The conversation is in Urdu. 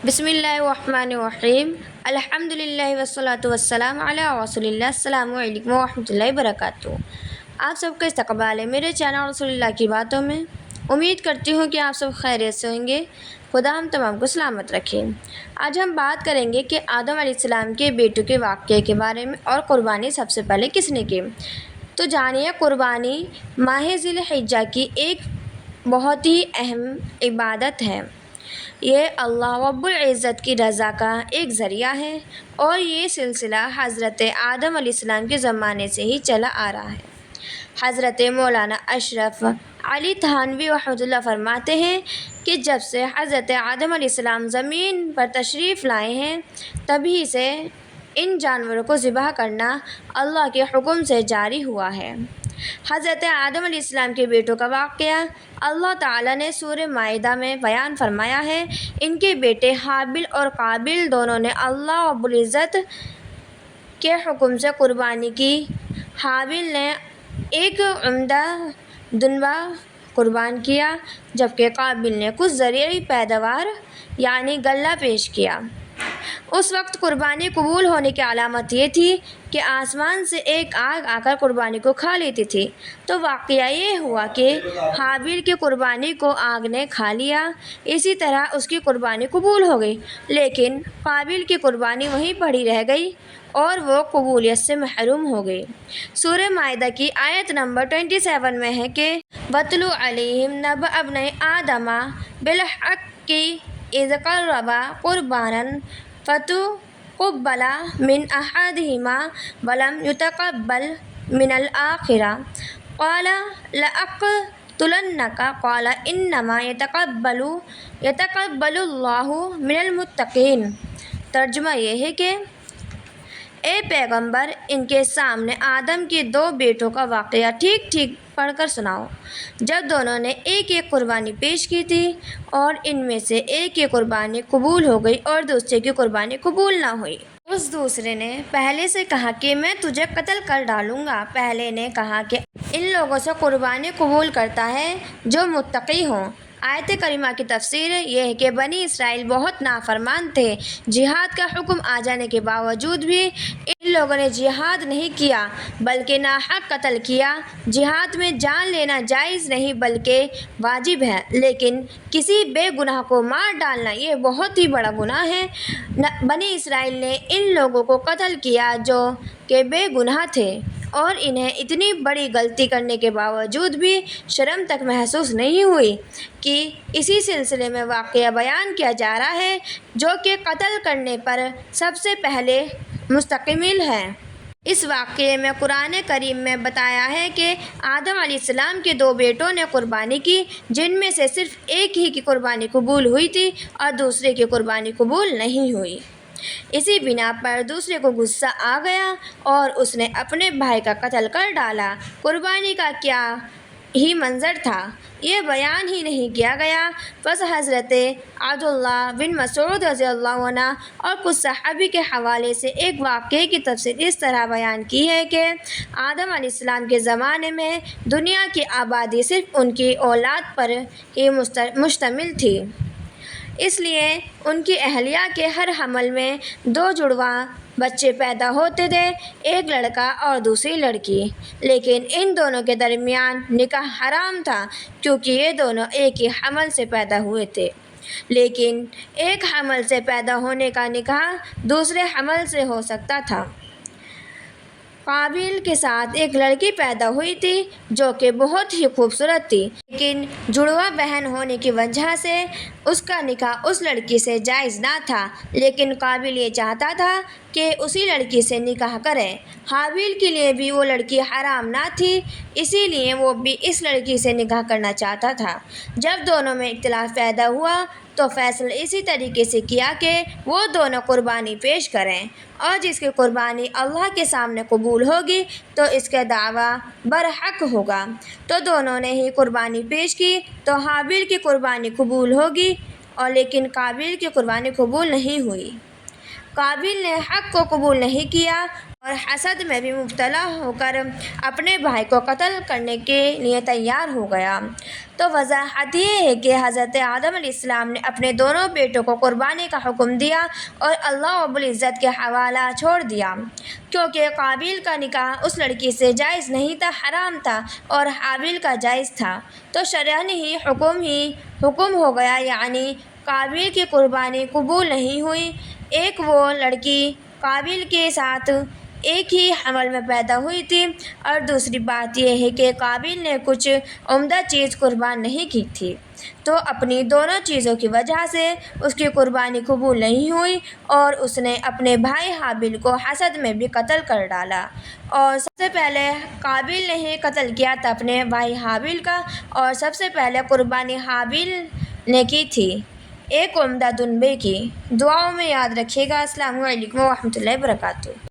بسم اللہ الرحمن الرحیم الحمد للہ والصلاۃ والسلام علی رسول اللہ۔ السلام علیکم ورحمۃ اللہ وبرکاتہ۔ آپ سب کا استقبال ہے میرے چینل رسول اللہ کی باتوں میں۔ امید کرتی ہوں کہ آپ سب خیریت سے ہوں گے۔ خدا ہم تمام کو سلامت رکھے۔ آج ہم بات کریں گے کہ آدم علیہ السلام کے بیٹوں کے واقعے کے بارے میں اور قربانی سب سے پہلے کس نے کی۔ تو جانیے، قربانی ماہ ذی الحجہ کی ایک بہت ہی اہم عبادت ہے۔ یہ اللہ رب العزت کی رضا کا ایک ذریعہ ہے اور یہ سلسلہ حضرت آدم علیہ السلام کے زمانے سے ہی چلا آ رہا ہے۔ حضرت مولانا اشرف علی تھانوی رحمۃ اللہ فرماتے ہیں کہ جب سے حضرت آدم علیہ السلام زمین پر تشریف لائے ہیں، تبھی سے ان جانوروں کو ذبح کرنا اللہ کے حکم سے جاری ہوا ہے۔ حضرت آدم علیہ السلام کے بیٹوں کا واقعہ اللہ تعالیٰ نے سورہ مائدہ میں بیان فرمایا ہے۔ ان کے بیٹے حابیل اور قابیل دونوں نے اللہ رب العزت کے حکم سے قربانی کی۔ حابیل نے ایک عمدہ دنبا قربان کیا، جبکہ قابیل نے کچھ زرعی پیداوار یعنی غلہ پیش کیا۔ اس وقت قربانی قبول ہونے کی علامت یہ تھی کہ آسمان سے ایک آگ آ کر قربانی کو کھا لیتی تھی۔ تو واقعہ یہ ہوا کہ حابیل کی قربانی کو آگ نے کھا لیا، اسی طرح اس کی قربانی قبول ہو گئی، لیکن قابیل کی قربانی وہیں پڑی رہ گئی اور وہ قبولیت سے محروم ہو گئی۔ سورہ مائدہ کی آیت نمبر 27 میں ہے کہ وَاتْلُ عَلَيْهِمْ نَبَأَ ابْنَيْ آدَمَ بِالْحَقِّ إِذْ قَرَّبَا قُرْبَانًا فَتُقُبِّلَ مِنْ أَحَدِهِمَا وَلَمْ يُتَقَبَّلْ مِنَ الْآخَرِ قَالَ لَأَقْتُلَنَّكَ قَالَ إِنَّمَا يَتَقَبَّلُ اللَّهُ مِنَ الْمُتَّقِينَ۔ ترجمہ یہ ہے کہ اے پیغمبر، ان کے سامنے آدم کے دو بیٹوں کا واقعہ ٹھیک ٹھیک پڑھ کر سناؤ، جب دونوں نے ایک ایک قربانی پیش کی تھی اور ان میں سے ایک کی قربانی قبول ہو گئی اور دوسرے کی قربانی قبول نہ ہوئی۔ اس دوسرے نے پہلے سے کہا کہ میں تجھے قتل کر ڈالوں گا۔ پہلے نے کہا کہ ان لوگوں سے قربانی قبول کرتا ہے جو متقی ہوں۔ آیت کریمہ کی تفسیر یہ ہے کہ بنی اسرائیل بہت نافرمان تھے۔ جہاد کا حکم آ جانے کے باوجود بھی ان لوگوں نے جہاد نہیں کیا بلکہ ناحق قتل کیا۔ جہاد میں جان لینا جائز نہیں بلکہ واجب ہے، لیکن کسی بے گناہ کو مار ڈالنا یہ بہت ہی بڑا گناہ ہے۔ بنی اسرائیل نے ان لوگوں کو قتل کیا جو کہ بے گناہ تھے، اور انہیں اتنی بڑی غلطی کرنے کے باوجود بھی شرم تک محسوس نہیں ہوئی کہ اسی سلسلے میں واقعہ بیان کیا جا رہا ہے جو کہ قتل کرنے پر سب سے پہلے مشتمل ہے۔ اس واقعے میں قرآن کریم میں بتایا ہے کہ آدم علیہ السلام کے دو بیٹوں نے قربانی کی، جن میں سے صرف ایک ہی کی قربانی قبول ہوئی تھی اور دوسرے کی قربانی قبول نہیں ہوئی۔ اسی بنا پر دوسرے کو غصہ آ گیا اور اس نے اپنے بھائی کا قتل کر ڈالا۔ قربانی کا کیا ہی منظر تھا، یہ بیان ہی نہیں کیا گیا۔ بس حضرت عبداللہ بن مسعود رضی اللہ عنہ اور کچھ صحابی کے حوالے سے ایک واقعے کی تفصیل اس طرح بیان کی ہے کہ آدم علیہ السلام کے زمانے میں دنیا کی آبادی صرف ان کی اولاد پر ہی مشتمل تھی، اس لیے ان کی اہلیہ کے ہر حمل میں دو جڑواں بچے پیدا ہوتے تھے، ایک لڑکا اور دوسری لڑکی، لیکن ان دونوں کے درمیان نکاح حرام تھا کیونکہ یہ دونوں ایک ہی حمل سے پیدا ہوئے تھے، لیکن ایک حمل سے پیدا ہونے کا نکاح دوسرے حمل سے ہو سکتا تھا۔ قابیل کے ساتھ ایک لڑکی پیدا ہوئی تھی جو کہ بہت ہی خوبصورت تھی، لیکن جڑواں بہن ہونے کی وجہ سے اس کا نکاح اس لڑکی سے جائز نہ تھا، لیکن قابیل یہ چاہتا تھا کہ اسی لڑکی سے نکاح کرے۔ حابیل کے لیے بھی وہ لڑکی حرام نہ تھی، اسی لیے وہ بھی اس لڑکی سے نکاح کرنا چاہتا تھا۔ جب دونوں میں اختلاف پیدا ہوا تو فیصلہ اسی طریقے سے کیا کہ وہ دونوں قربانی پیش کریں، اور جس کی قربانی اللہ کے سامنے قبول ہوگی تو اس کا دعویٰ برحق ہوگا۔ تو دونوں نے ہی قربانی پیش کی تو حابیل کی قربانی قبول ہوگی، اور لیکن قابیل کی قربانی قبول نہیں ہوئی۔ قابل نے حق کو قبول نہیں کیا اور حسد میں بھی مبتلا ہو کر اپنے بھائی کو قتل کرنے کے لیے تیار ہو گیا۔ تو وضاحت یہ ہے کہ حضرت آدم علیہ السلام نے اپنے دونوں بیٹوں کو قربانی کا حکم دیا اور اللہ رب العزت کے حوالہ چھوڑ دیا، کیونکہ قابیل کا نکاح اس لڑکی سے جائز نہیں تھا، حرام تھا، اور حابیل کا جائز تھا۔ تو شرعاً ہی حکم ہو گیا، یعنی قابیل کی قربانی قبول نہیں ہوئی۔ ایک وہ لڑکی قابیل کے ساتھ ایک ہی حمل میں پیدا ہوئی تھی، اور دوسری بات یہ ہے کہ قابیل نے کچھ عمدہ چیز قربان نہیں کی تھی، تو اپنی دونوں چیزوں کی وجہ سے اس کی قربانی قبول نہیں ہوئی، اور اس نے اپنے بھائی حابیل کو حسد میں بھی قتل کر ڈالا۔ اور سب سے پہلے قابیل نے ہی قتل کیا تھا اپنے بھائی حابیل کا، اور سب سے پہلے قربانی حابیل نے کی تھی، ایک عمدہ دنبے کی۔ دعاؤں میں یاد رکھیے گا۔ السلام علیکم ورحمۃ اللہ وبرکاتہ۔